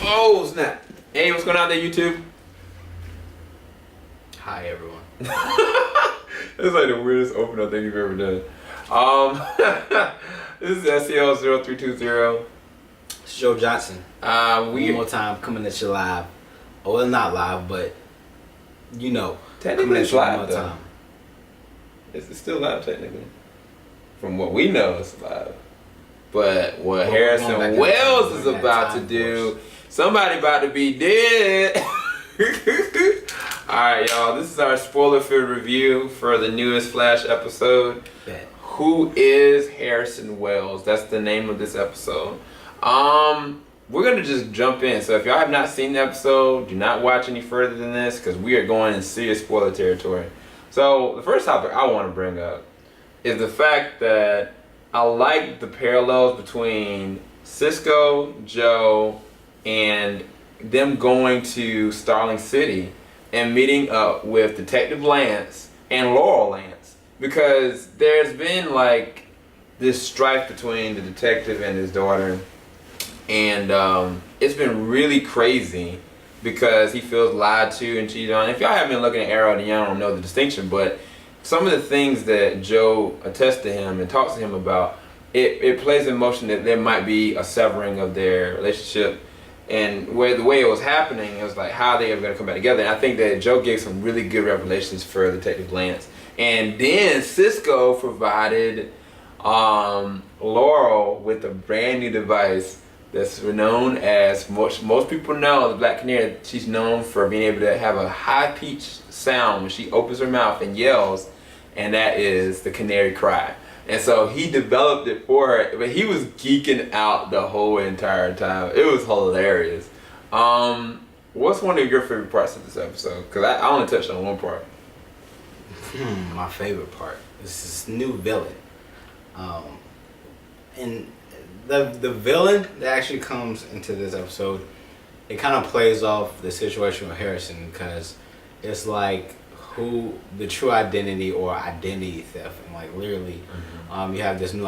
Oh snap! Hey, what's going on there, YouTube? Hi everyone. It's like the weirdest opener thing you've ever done. This is SEL0320. It's Joe Johnson. We One more time coming at you live. Oh, well, not live, but you know, technically coming at it's you live one though. more time. It's still live technically. From what we know, it's live. But what Well, Harrison we're going back in Wells time. is We're in that about to time do, somebody about to be dead. Alright, y'all, this is our spoiler-filled review for the newest Flash episode. Bet. Who is Harrison Wells? That's the name of this episode. We're gonna just jump in. So if y'all have not seen the episode, do not watch any further than this because we are going in serious spoiler territory. So the first topic I want to bring up is the fact that I like the parallels between Cisco, Joe, and them going to Starling City and meeting up with Detective Lance and Laurel Lance, because there's been like this strife between the detective and his daughter, and it's been really crazy because he feels lied to and cheated on. If y'all haven't been looking at Arrow, then y'all don't know the distinction, but some of the things that Joe attests to him and talks to him about, it plays in motion that there might be a severing of their relationship. And where the way it was happening, it was like, how are they ever going to come back together? And I think that Joe gave some really good revelations for Detective Lance. And then Cisco provided Laurel with a brand new device that's known as, most people know, the Black Canary. She's known for being able to have a high-pitched sound when she opens her mouth and yells, and that is the canary cry. And so he developed it for her, but he was geeking out the whole entire time. It was hilarious. What's one of your favorite parts of this episode? Because I only touched on one part. My favorite part is this new villain. And the villain that actually comes into this episode, it kind of plays off the situation with Harrison, because it's like who the true identity or identity theft, and like literally you have this new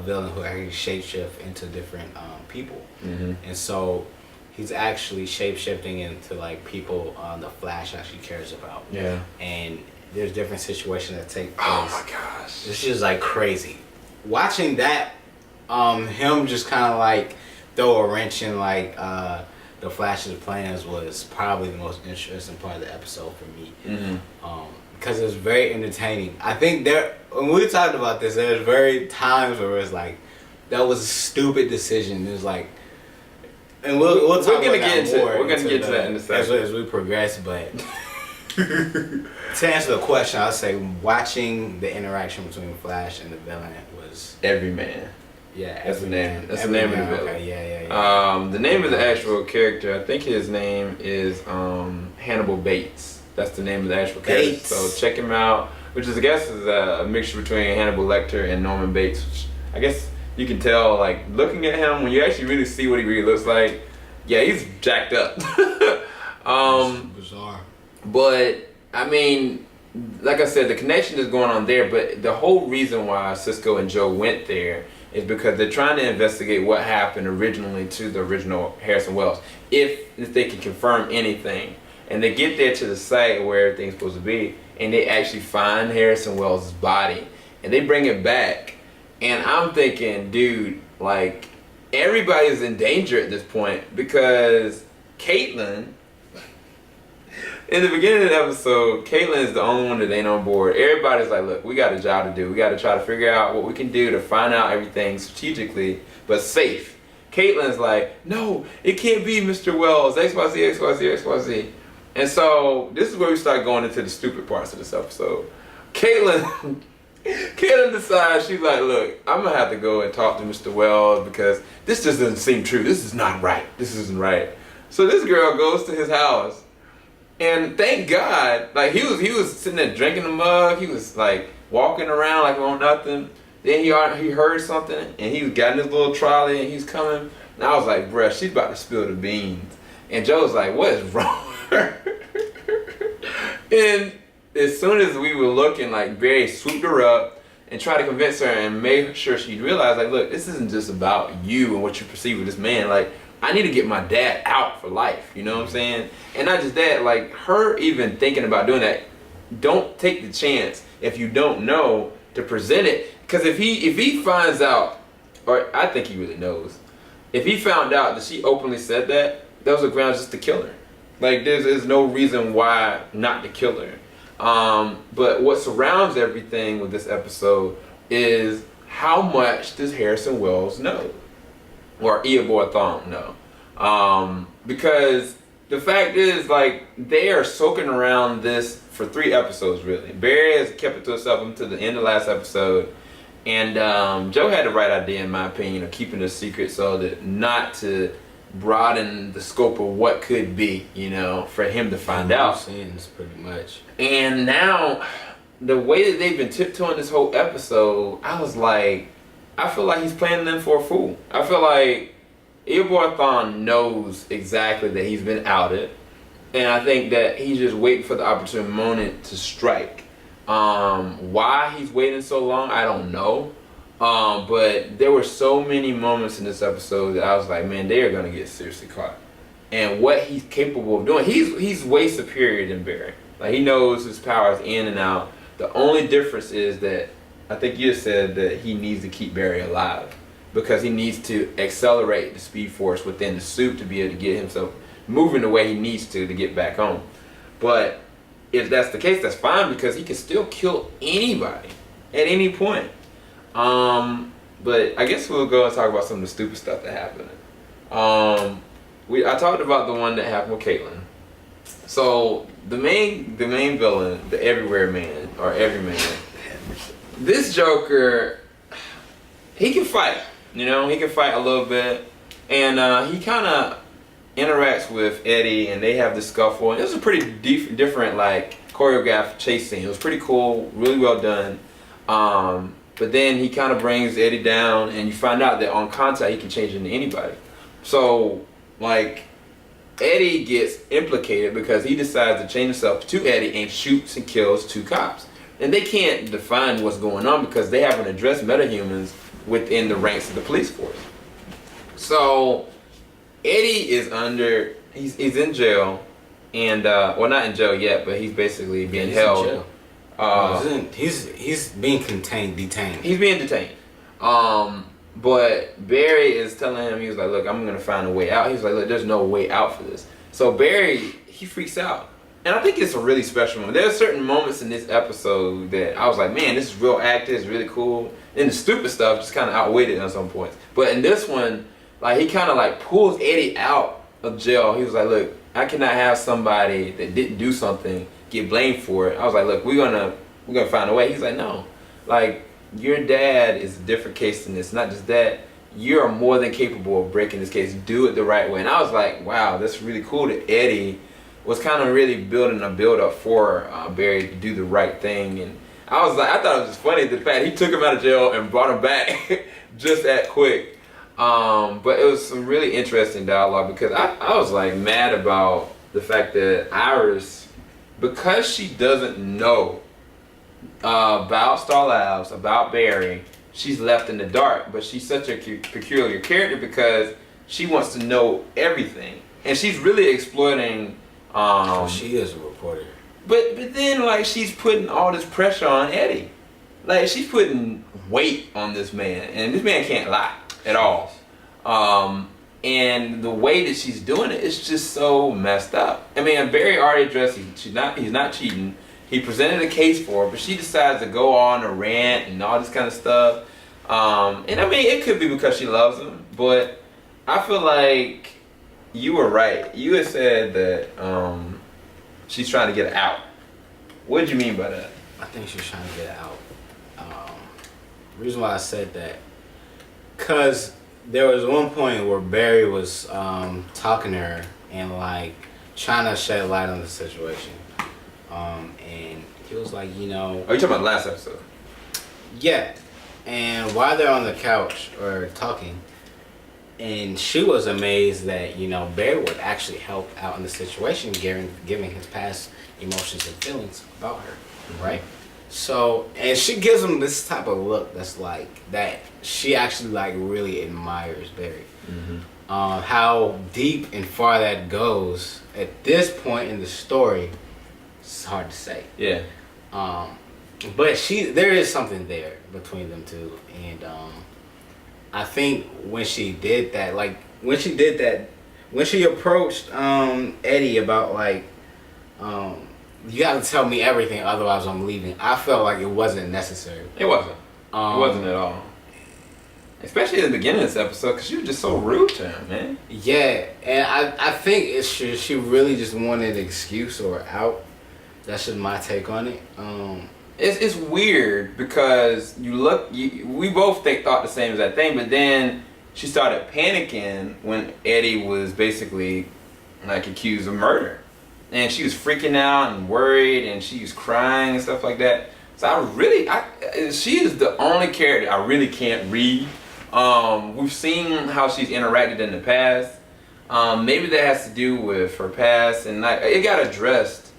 villain who actually shapeshift into different people, and so he's actually shapeshifting into like people the Flash actually cares about. And there's different situations that take place. Oh my gosh, this is like crazy watching that. Him just kind of like throw a wrench in like the Flash's plans was probably the most interesting part of the episode for me. Because it was very entertaining. I think when we talked about this, there's very times where it's like, that was a stupid decision. It was like, and we'll talk about that more. We're gonna get to that in a second as we progress. But to answer the question, I'd say watching the interaction between Flash and the villain was Everyman. Yeah, that's the name. That's the name of the villain. Okay, yeah. The name of the actual character, I think his name is Hannibal Bates. That's the name of the actual character. Bates. So check him out. Which is, I guess, is a mixture between Hannibal Lecter and Norman Bates. Which I guess you can tell, like looking at him, when you actually really see what he really looks like. Yeah, he's jacked up. Bizarre. But I mean, like I said, the connection is going on there. But the whole reason why Cisco and Joe went there is because they're trying to investigate what happened originally to the original Harrison Wells, if they can confirm anything. And they get there to the site where everything's supposed to be, and they actually find Harrison Wells' body, and they bring it back. And I'm thinking, dude, like, everybody's in danger at this point, because Caitlin, in the beginning of the episode, Caitlin is the only one that ain't on board. Everybody's like, look, we got a job to do. We got to try to figure out what we can do to find out everything strategically, but safe. Caitlin's like, no, it can't be Mr. Wells, XYZ, XYZ, XYZ. And so, this is where we start going into the stupid parts of this episode. Caitlin decides, she's like, look, I'm going to have to go and talk to Mr. Wells because this just doesn't seem true. This is not right. This isn't right. So this girl goes to his house. And thank God, like he was sitting there drinking a mug. He was like walking around like on nothing. Then he heard something, and he got in his little trolley, and he's coming. And I was like, bruh, she's about to spill the beans. And Joe was like, what is wrong with her? And as soon as we were looking, like Barry swooped her up and tried to convince her and make sure she realized, like, look, this isn't just about you and what you perceive of this man. Like, I need to get my dad out for life. You know what I'm saying? And not just that, like her even thinking about doing that. Don't take the chance if you don't know to present it. Because if he finds out, or I think he really knows, if he found out that she openly said that, those are grounds just to kill her. Like there's no reason why not to kill her. But what surrounds everything with this episode is how much does Harrison Wells know, or Eobor Thawne know? Because the fact is, like, they are soaking around this for 3 episodes, really. Barry has kept it to himself until the end of last episode. And Joe had the right idea, in my opinion, of keeping it a secret so that not to broaden the scope of what could be, you know, for him to find out. Scenes, pretty much. And now, the way that they've been tiptoeing this whole episode, I was like, I feel like he's playing them for a fool. I feel like Eobor Thawne knows exactly that he's been outed, and I think that he's just waiting for the opportune moment to strike. Why he's waiting so long, I don't know. But there were so many moments in this episode that I was like, man, they are gonna get seriously caught. And what he's capable of doing, he's way superior than Barry. Like, he knows his powers in and out. The only difference is that I think you said that he needs to keep Barry alive, because he needs to accelerate the speed force within the suit to be able to get himself moving the way he needs to get back home. But if that's the case, that's fine, because he can still kill anybody at any point. But I guess we'll go and talk about some of the stupid stuff that happened. I talked about the one that happened with Caitlin. So the main villain, the Everyman, this Joker, he can fight. You know, he can fight a little bit, and he kind of interacts with Eddie, and they have this scuffle. And it was a pretty different, like, choreographed chase scene. It was pretty cool, really well done. But then he kind of brings Eddie down, and you find out that on contact he can change into anybody. So, like, Eddie gets implicated because he decides to change himself to Eddie and shoots and kills 2 cops. And they can't define what's going on because they haven't addressed metahumans within the ranks of the police force. So Eddie is he's in jail, and well, not in jail yet, but he's basically being held. In jail. He's being detained. He's being detained. But Barry is telling him, he was like, look, I'm gonna find a way out. He's like, look, there's no way out for this. So Barry, he freaks out. And I think it's a really special moment. There are certain moments in this episode that I was like, man, this is real acting, it's really cool. And the stupid stuff just kind of outweighed it at some points. But in this one, like, he kind of like pulls Eddie out of jail. He was like, look, I cannot have somebody that didn't do something get blamed for it. I was like, look, we're gonna find a way. He's like, no, like, your dad is a different case than this. Not just that, you're more than capable of breaking this case. Do it the right way. And I was like, wow, that's really cool that Eddie was kind of really building a build-up for Barry to do the right thing. And I was like, I thought it was just funny the fact he took him out of jail and brought him back just that quick. But it was some really interesting dialogue, because I was like mad about the fact that Iris, because she doesn't know about Star Labs, about Barry, she's left in the dark. But she's such a peculiar character because she wants to know everything, and she's really exploiting. She is a reporter. But then, like, she's putting all this pressure on Eddie. Like, she's putting weight on this man, and this man can't lie at all. And the way that she's doing it is just so messed up. I mean, Barry already addressed he's not cheating. He presented a case for her, but she decides to go on a rant and all this kind of stuff. And I mean, it could be because she loves him, but I feel like you were right. You had said that she's trying to get out. What did you mean by that? I think she's trying to get out. The reason why I said that, because there was one point where Barry was talking to her and, like, trying to shed light on the situation. And he was like, you know... Are you talking about the last episode? Yeah. And while they're on the couch or talking, and she was amazed that, you know, Barry would actually help out in the situation, giving his past emotions and feelings about her, right? So, and she gives him this type of look that's like, that she actually, like, really admires Barry. How deep and far that goes at this point in the story, it's hard to say. Yeah. But there is something there between them two, and I think when she did that, when she approached Eddie about you got to tell me everything, otherwise I'm leaving. I felt like it wasn't necessary. It wasn't. It wasn't at all. Especially at the beginning of this episode, because she was just so rude to him, man. Yeah, and I think she really just wanted an excuse or out. That's just my take on it. It's weird because we both thought the same exact thing, but then she started panicking when Eddie was basically accused of murder. And she was freaking out and worried, and she was crying and stuff like that. So she is the only character I really can't read. We've seen how she's interacted in the past. Maybe that has to do with her past, and it got addressed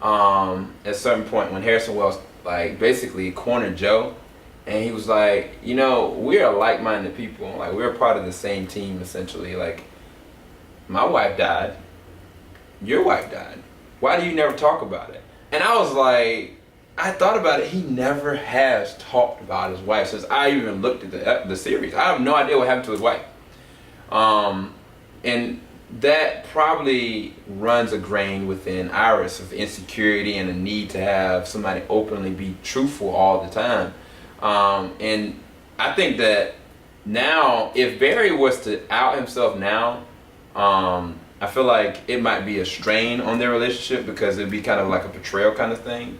at a certain point when Harrison Wells basically cornered Joe, and he was like, we are like-minded people. We're part of the same team essentially. My wife died. Your wife died. Why do you never talk about it? And I was like, I thought about it. He never has talked about his wife since I even looked at the series. I have no idea what happened to his wife. And that probably runs a grain within Iris of insecurity and a need to have somebody openly be truthful all the time. And I think that now, if Barry was to out himself now, I feel like it might be a strain on their relationship because it'd be kind of like a betrayal kind of thing.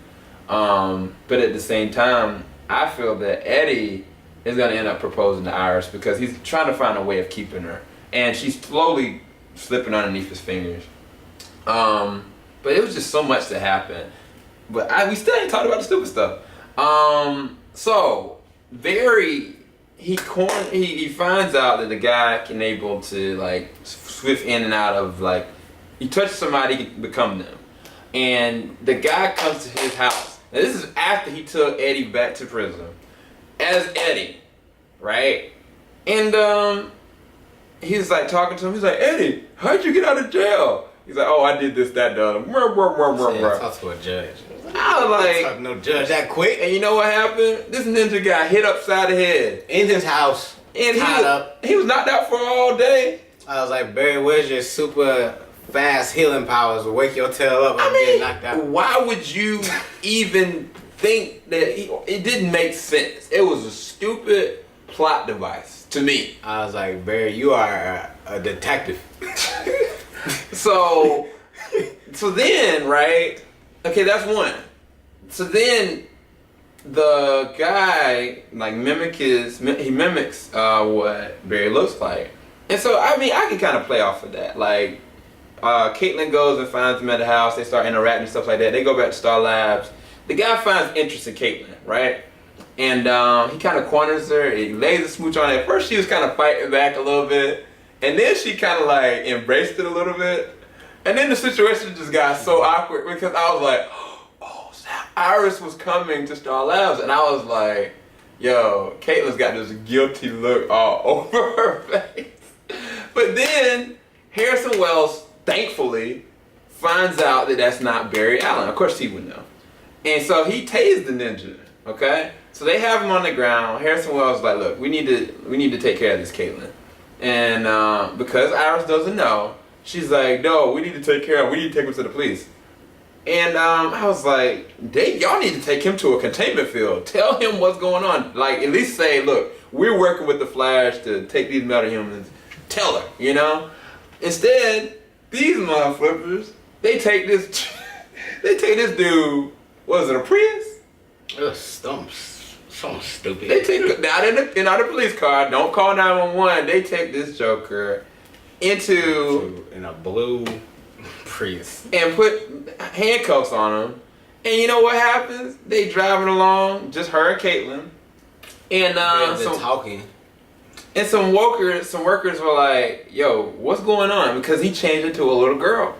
But at the same time, I feel that Eddie is going to end up proposing to Iris because he's trying to find a way of keeping her. And she's slowly slipping underneath his fingers. But it was just so much that happened. But we still ain't talked about the stupid stuff. So, Barry, he finds out that the guy can able to swift in and out of he touches somebody, he can become them. And the guy comes to his house. Now this is after he took Eddie back to prison as Eddie, right? And he's talking to him. He's like, Eddie, how'd you get out of jail? He's like, oh, I did this, that, the other. Talk to a judge. I was like, talk to no judge that quick. And you know what happened? This ninja got hit upside the head in his house, and tied up. He was knocked out for all day. I was like, Barry, where's your super fast healing powers to wake your tail up and get knocked out? Why would you even think that it didn't make sense? It was a stupid plot device to me. I was like, Barry, you are a detective. So then, right? Okay, that's one. So then the guy mimics what Barry looks like. And so I can kind of play off of that. Caitlin goes and finds him at the house. They start interacting and stuff like that. They go back to Star Labs. The guy finds interest in Caitlin, right? And he kind of corners her. He lays a smooch on her. At first, she was kind of fighting back a little bit. And then she kind of embraced it a little bit. And then the situation just got so awkward because I was like, oh, snap. Iris was coming to Star Labs. And I was like, yo, Caitlin's got this guilty look all over her face. But then Harrison Wells, thankfully, finds out that that's not Barry Allen. Of course he would know. And so he tased the ninja, okay? So they have him on the ground. Harrison Wells is like, look, we need to take care of this Caitlin. And because Iris doesn't know, she's like, no, we need to take care of him. We need to take him to the police. And I was like, y'all need to take him to a containment field. Tell him what's going on. At least say, look, we're working with the Flash to take these metahumans. Tell her, Instead, these motherfuckers, they take this dude, what is it, a Prius? Something stupid. They take out in the police car, don't call 911, they take this Joker in a blue Prius and put handcuffs on him. And you know what happens? They driving along, just her and Caitlin. And they're talking. And some workers were like, yo, what's going on? Because he changed into a little girl.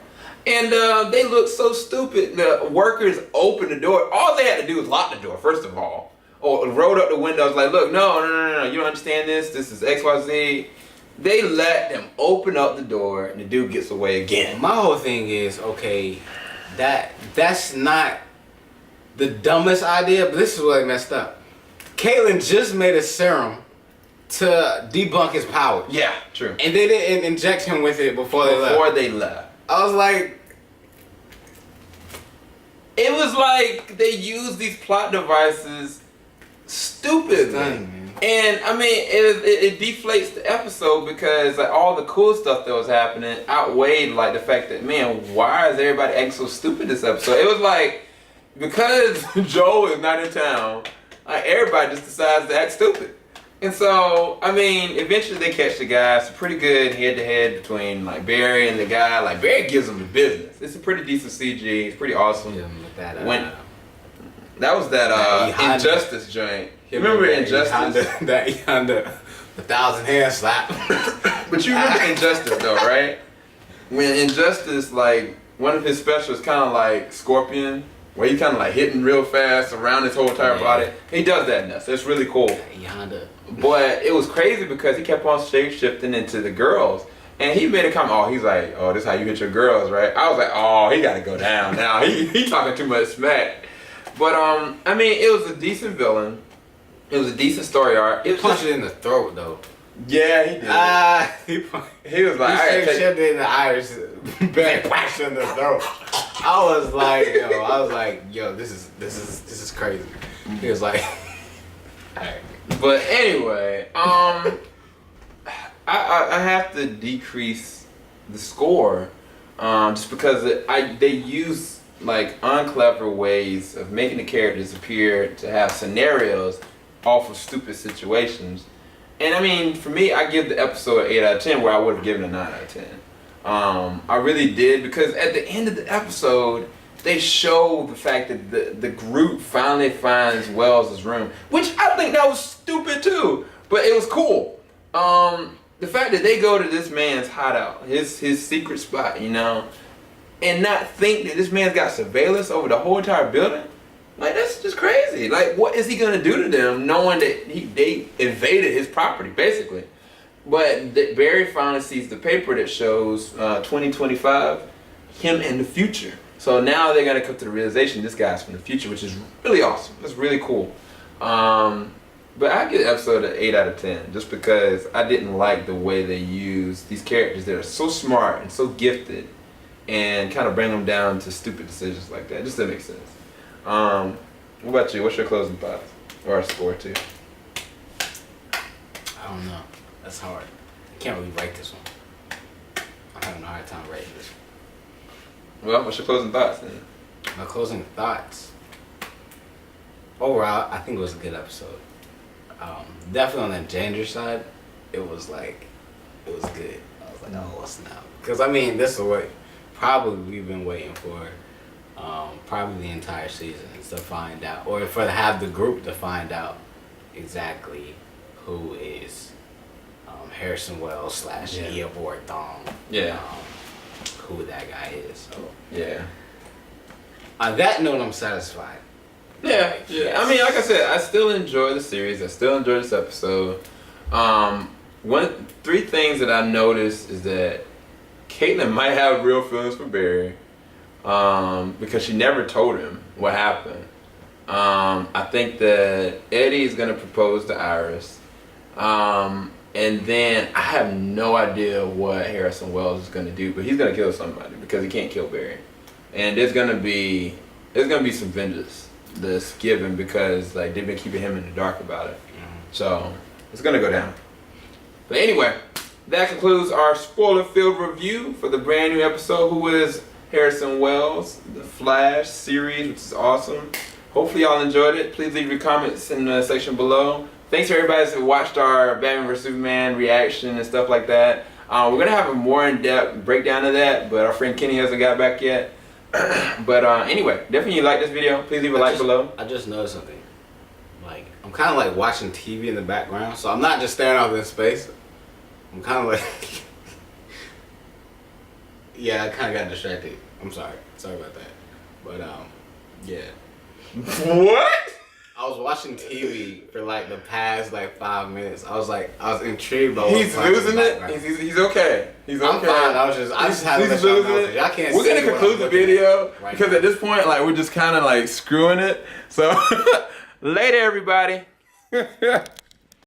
And they looked so stupid. The workers opened the door. All they had to do was lock the door, first of all. Or rolled up the windows like, look, no, you don't understand this. This is XYZ. They let them open up the door and the dude gets away again. My whole thing is, okay, that's not the dumbest idea, but this is what messed up. Caitlyn just made a serum to debunk his power. Yeah, true. And they didn't inject him with it before they left. I was like... It was like they used these plot devices stupidly. And I mean, it deflates the episode because like all the cool stuff that was happening outweighed like the fact that, man, why is everybody acting so stupid this episode? It was like, because Joel is not in town, like everybody just decides to act stupid. And so, I mean, eventually they catch the guy. It's a pretty good head-to-head between like Barry and the guy. Like Barry gives him the business. It's a pretty decent CG. It's pretty awesome. That was that Injustice joint. Remember Injustice? That 1,000 hand slap. But you remember Injustice though, right? When Injustice, like one of his specials, kind of like Scorpion, where he kind of like hitting real fast around his whole entire body. He does that now, so it's really cool. But it was crazy because he kept on shape shifting into the girls. And he made a comment, oh, he's like, oh, this is how you hit your girls, right? I was like, oh, he got to go down now. He talking too much smack. But, I mean, it was a decent villain. It was a decent story arc. He punched it in the throat, though. Yeah, he did. He was like, he shoved it in the Irish back, punched in the throat. I was like, yo, this is crazy. He was like, alright. But anyway, I have to decrease the score, just because they use like unclever ways of making the characters appear to have scenarios off of stupid situations. And I mean, for me, I give the episode an 8 out of 10, where I would have given a 9 out of 10. I really did, because at the end of the episode, they show the fact that the group finally finds Wells' room, which I think that was stupid too, but it was cool. The fact that they go to this man's hideout, his secret spot, you know, and not think that this man's got surveillance over the whole entire building, like that's just crazy. Like, what is he gonna do to them, knowing that they invaded his property, basically? But Barry finally sees the paper that shows 2025, him in the future. So now they're gonna come to the realization this guy's from the future, which is really awesome. That's really cool. But I give the episode an 8 out of 10, just because I didn't like the way they use these characters that are so smart and so gifted, and kind of bring them down to stupid decisions like that. Just doesn't make sense. What about you? What's your closing thoughts, or a score too? I don't know. That's hard. I can't really rate this one. I'm having a hard time rating this one. Well, what's your closing thoughts then? My closing thoughts. Overall, I think it was a good episode. Definitely on the gender side, it was good. I was like, oh, snap. Because I mean, this is what probably we've been waiting for, probably the entire season, is to find out, or for to have the group to find out exactly who is Harrison Wells / Eobard Thong. Yeah. Who that guy is. So yeah. On that note, I'm satisfied. Yeah. I mean, like I said, I still enjoy the series. I still enjoy this episode. 3 things that I noticed is that Caitlyn might have real feelings for Barry, because she never told him what happened. I think that Eddie is gonna propose to Iris. And then I have no idea what Harrison Wells is gonna do, but he's gonna kill somebody because he can't kill Barry. And there's gonna be some vengeance that's given, because like they've been keeping him in the dark about it. So it's gonna go down. But anyway, that concludes our spoiler-filled review for the brand new episode, Who is Harrison Wells, the Flash series, which is awesome. Hopefully y'all enjoyed it. Please leave your comments in the section below. Thanks to everybody that watched our Batman vs Superman reaction and stuff like that. We're gonna have a more in-depth breakdown of that, but our friend Kenny hasn't got back yet. But anyway, definitely like this video. Please leave a like below. I just noticed something. Like, I'm kind of like watching TV in the background, so I'm not just staring off in space. I'm kind of like, yeah, I kind of got distracted. I'm sorry about that. But yeah. What? I was watching TV for like the past like 5 minutes. I was intrigued by He's losing it. He's okay. He's okay. I'm fine. I just had to let y'all know. Y'all can't We're see gonna what conclude I'm the looking video at right because now. at this point, like, we're just kind of like screwing it. So later, everybody.